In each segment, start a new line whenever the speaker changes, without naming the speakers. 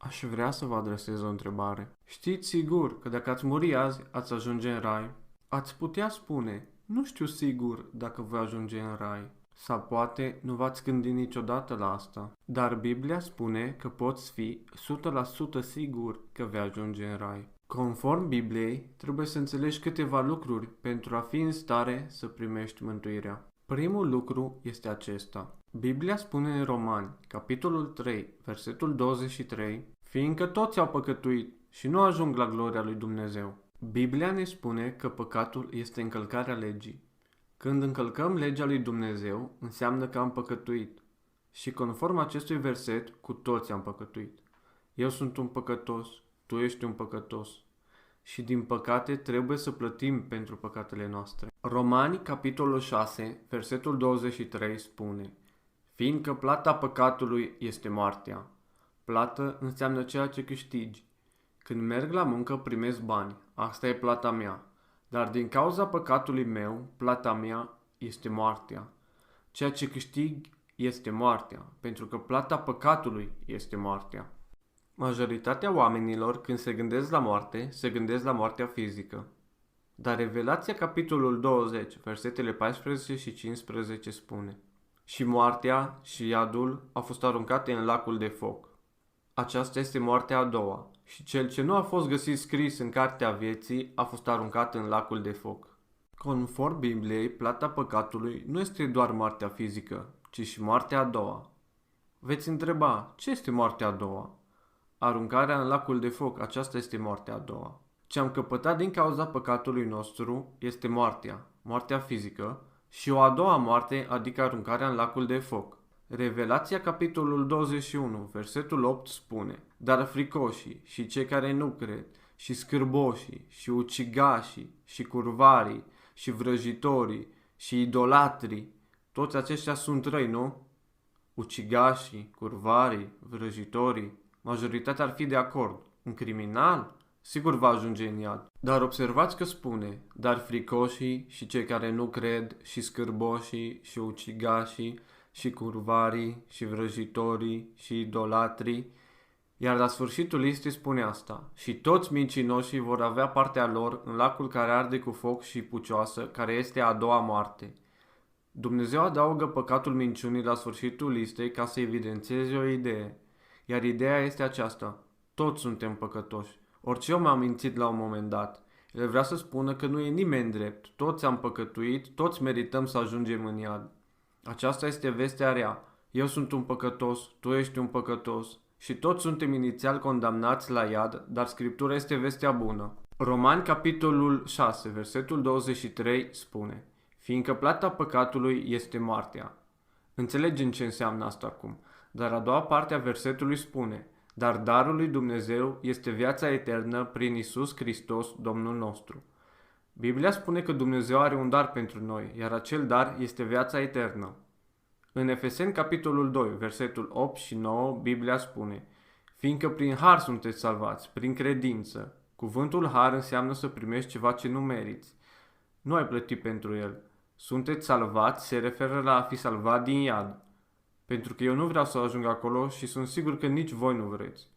Aș vrea să vă adresez o întrebare. Știți sigur că dacă ați muri azi, ați ajunge în rai? Ați putea spune, nu știu sigur dacă voi ajunge în rai. Sau poate nu v-ați gândit niciodată la asta. Dar Biblia spune că poți fi 100% sigur că vei ajunge în rai. Conform Bibliei, trebuie să înțelegi câteva lucruri pentru a fi în stare să primești mântuirea. Primul lucru este acesta. Biblia spune în Romani, capitolul 3, versetul 23, fiindcă toți au păcătuit și nu ajung la gloria lui Dumnezeu. Biblia ne spune că păcatul este încălcarea legii. Când încălcăm legea lui Dumnezeu, înseamnă că am păcătuit. Și conform acestui verset, cu toți am păcătuit. Eu sunt un păcătos, tu ești un păcătos. Și din păcate trebuie să plătim pentru păcatele noastre. Romani, capitolul 6, versetul 23 spune: fiindcă plata păcatului este moartea. Plată înseamnă ceea ce câștigi. Când merg la muncă primesc bani, asta e plata mea. Dar din cauza păcatului meu, plata mea este moartea. Ceea ce câștig este moartea, pentru că plata păcatului este moartea. Majoritatea oamenilor, când se gândesc la moarte, se gândesc la moartea fizică. Dar Revelația, capitolul 20, versetele 14 și 15 spune: și moartea și iadul au fost aruncate în lacul de foc. Aceasta este moartea a doua, și cel ce nu a fost găsit scris în cartea vieții a fost aruncat în lacul de foc. Conform Bibliei, plata păcatului nu este doar moartea fizică, ci și moartea a doua. Veți întreba, ce este moartea a doua? Aruncarea în lacul de foc, aceasta este moartea a doua. Ce am căpătat din cauza păcatului nostru este moartea fizică, și o a doua moarte, adică aruncarea în lacul de foc. Revelația, capitolul 21, versetul 8 spune: dar fricoșii și cei care nu cred, și scârboșii, și ucigașii, și curvarii, și vrăjitorii, și idolatrii, toți aceștia sunt răi, nu? Ucigașii, curvarii, vrăjitorii, majoritatea ar fi de acord. Un criminal? Sigur va ajunge în iad. Dar observați că spune: dar fricoșii și cei care nu cred, și scârboșii, și ucigașii, și curvarii, și vrăjitorii, și idolatrii. Iar la sfârșitul listei spune asta: și toți mincinoșii vor avea partea lor în lacul care arde cu foc și pucioasă, care este a doua moarte. Dumnezeu adaugă păcatul minciunii la sfârșitul listei ca să evidențieze o idee. Iar ideea este aceasta: toți suntem păcătoși. Orice om a mințit la un moment dat. El vrea să spună că nu e nimeni drept. Toți am păcătuit, toți merităm să ajungem în iad. Aceasta este vestea rea. Eu sunt un păcătos, tu ești un păcătos și toți suntem inițial condamnați la iad, dar Scriptura este vestea bună. Romani, capitolul 6, versetul 23 spune: fiindcă plata păcatului este moartea. Înțelegem ce înseamnă asta acum. Dar a doua parte a versetului spune: dar darul lui Dumnezeu este viața eternă prin Iisus Hristos, Domnul nostru. Biblia spune că Dumnezeu are un dar pentru noi, iar acel dar este viața eternă. În Efeseni, capitolul 2, versetul 8 și 9, Biblia spune: fiindcă prin har sunteți salvați, prin credință. Cuvântul har înseamnă să primești ceva ce nu meriți. Nu ai plătit pentru el. Sunteți salvați se referă la a fi salvat din iad. Pentru că eu nu vreau să ajung acolo și sunt sigur că nici voi nu vreți.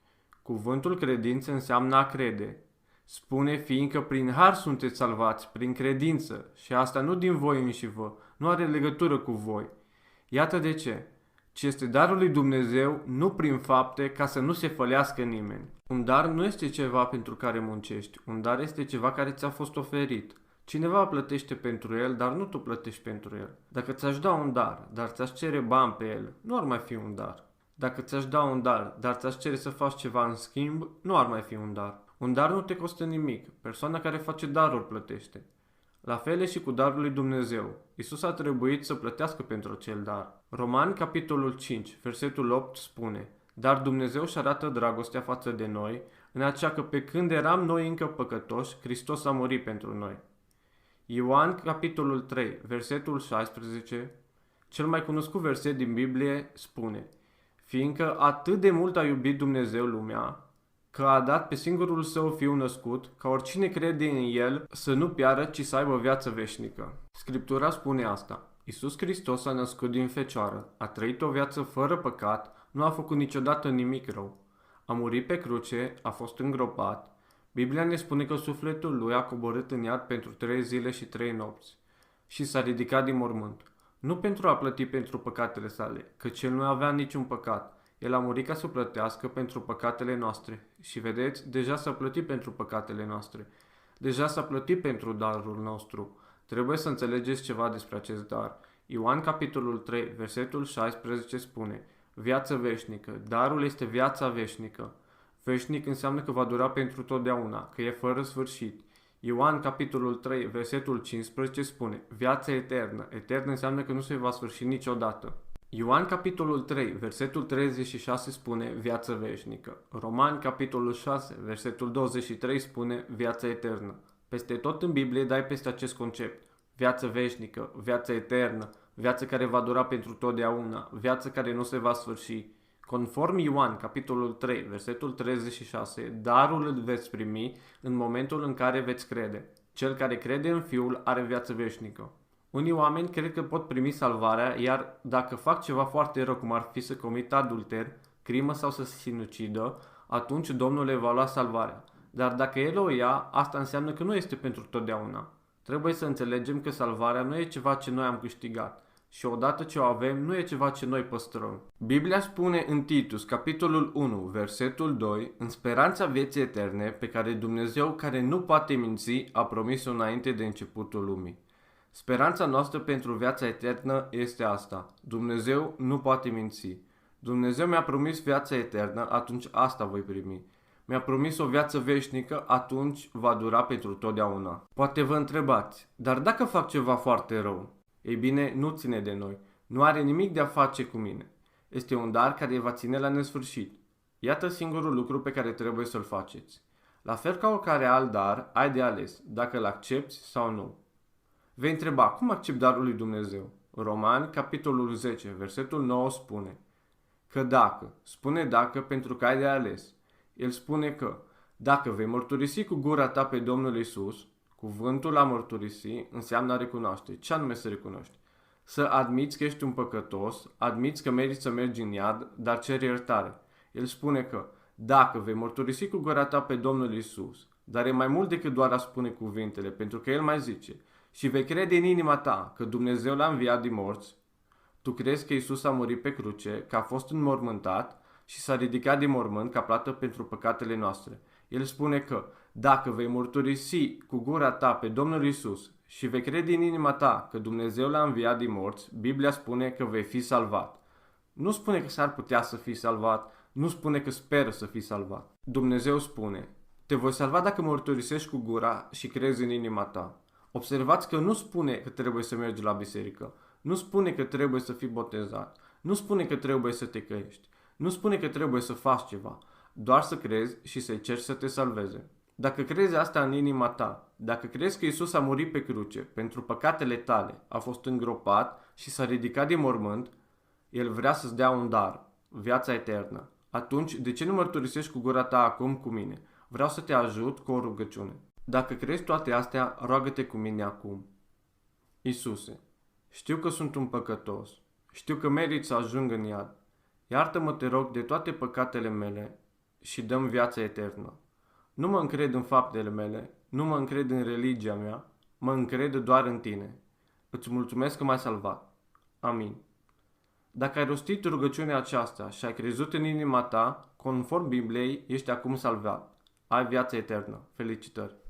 Cuvântul credință înseamnă a crede. Spune: fiindcă prin har sunteți salvați, prin credință, și asta nu din voi înși vă, nu are legătură cu voi. Iată de ce. Ci este darul lui Dumnezeu, nu prin fapte, ca să nu se fălească nimeni. Un dar nu este ceva pentru care muncești, un dar este ceva care ți-a fost oferit. Cineva plătește pentru el, dar nu tu plătești pentru el. Dacă ți-aș da un dar, dar ți-aș cere bani pe el, nu ar mai fi un dar. Dacă ți-aș da un dar, dar ți-aș cere să faci ceva în schimb, nu ar mai fi un dar. Un dar nu te costă nimic. Persoana care face darul plătește. La fel e și cu darul lui Dumnezeu. Iisus a trebuit să plătească pentru acel dar. Romani, capitolul 5, versetul 8 spune: dar Dumnezeu și arată dragostea față de noi, în aceea că pe când eram noi încă păcătoși, Hristos a murit pentru noi. Ioan, capitolul 3, versetul 16, cel mai cunoscut verset din Biblie, spune: fiindcă atât de mult a iubit Dumnezeu lumea, că a dat pe singurul său fiu născut, ca oricine crede în el să nu piară, ci să aibă viață veșnică. Scriptura spune asta. Iisus Hristos s-a născut din fecioară, a trăit o viață fără păcat, nu a făcut niciodată nimic rău. A murit pe cruce, a fost îngropat. Biblia ne spune că sufletul lui a coborât în iad pentru 3 zile și 3 nopți și s-a ridicat din mormânt. Nu pentru a plăti pentru păcatele sale, căci el nu avea niciun păcat. El a murit ca să plătească pentru păcatele noastre. Și vedeți, deja s-a plătit pentru păcatele noastre. Deja s-a plătit pentru darul nostru. Trebuie să înțelegeți ceva despre acest dar. Ioan capitolul 3, versetul 16 spune: viață veșnică. Darul este viața veșnică. Veșnic înseamnă că va dura pentru totdeauna, că e fără sfârșit. Ioan capitolul 3, versetul 15 spune: viața eternă. Eternă înseamnă că nu se va sfârși niciodată. Ioan capitolul 3, versetul 36 spune viață veșnică. Roman capitolul 6, versetul 23 spune viața eternă. Peste tot în Biblie dai peste acest concept. Viață veșnică, viață eternă, viață care va dura pentru totdeauna, viață care nu se va sfârși. Conform Ioan capitolul 3, versetul 36, darul îl veți primi în momentul în care veți crede. Cel care crede în Fiul are viață veșnică. Unii oameni cred că pot primi salvarea, iar dacă fac ceva foarte rău, cum ar fi să comită adulter, crimă sau să se sinucidă, atunci Domnul le va lua salvarea. Dar dacă El o ia, asta înseamnă că nu este pentru totdeauna. Trebuie să înțelegem că salvarea nu e ceva ce noi am câștigat și odată ce o avem, nu e ceva ce noi păstrăm. Biblia spune în Titus, capitolul 1, versetul 2, în speranța vieții eterne pe care Dumnezeu, care nu poate minți, a promis-o înainte de începutul lumii. Speranța noastră pentru viața eternă este asta. Dumnezeu nu poate minți. Dumnezeu mi-a promis viața eternă, atunci asta voi primi. Mi-a promis o viață veșnică, atunci va dura pentru totdeauna. Poate vă întrebați, dar dacă fac ceva foarte rău? Ei bine, nu ține de noi. Nu are nimic de a face cu mine. Este un dar care va ține la nesfârșit. Iată singurul lucru pe care trebuie să-l faceți. La fel ca oricare alt dar, ai de ales dacă îl accepti sau nu. Vei întreba, cum accept darul lui Dumnezeu? Romani, capitolul 10, versetul 9 spune că dacă, spune dacă pentru că ai de ales. El spune că dacă vei mărturisi cu gura ta pe Domnul Iisus, cuvântul a mărturisi înseamnă a recunoaște. Ce anume să recunoști? Să admiți că ești un păcătos, admiți că meriți să mergi în iad, dar ceri iertare. El spune că dacă vei mărturisi cu gura ta pe Domnul Iisus, dar e mai mult decât doar a spune cuvintele, pentru că El mai zice, și vei crede în inima ta că Dumnezeu l-a înviat din morți, tu crezi că Iisus a murit pe cruce, că a fost înmormântat și s-a ridicat din mormânt ca plată pentru păcatele noastre. El spune că dacă vei mărturisi cu gura ta pe Domnul Iisus și vei crede în inima ta că Dumnezeu l-a înviat din morți, Biblia spune că vei fi salvat. Nu spune că s-ar putea să fii salvat, nu spune că speră să fii salvat. Dumnezeu spune, te voi salva dacă mărturisești cu gura și crezi în inima ta. Observați că nu spune că trebuie să mergi la biserică, nu spune că trebuie să fii botezat, nu spune că trebuie să te căiești, nu spune că trebuie să faci ceva, doar să crezi și să-i ceri să te salveze. Dacă crezi asta în inima ta, dacă crezi că Iisus a murit pe cruce pentru păcatele tale, a fost îngropat și s-a ridicat din mormânt, El vrea să-ți dea un dar, viața eternă. Atunci, de ce nu mărturisești cu gura ta acum cu mine? Vreau să te ajut cu o rugăciune. Dacă crezi toate astea, roagă-te cu mine acum. Iisuse, știu că sunt un păcătos. Știu că merit să ajung în iad. Iartă-mă, te rog, de toate păcatele mele și dă-mi viața eternă. Nu mă încred în faptele mele, nu mă încred în religia mea, mă încred doar în tine. Îți mulțumesc că m-ai salvat. Amin. Dacă ai rostit rugăciunea aceasta și ai crezut în inima ta, conform Bibliei, ești acum salvat. Ai viața eternă. Felicitări!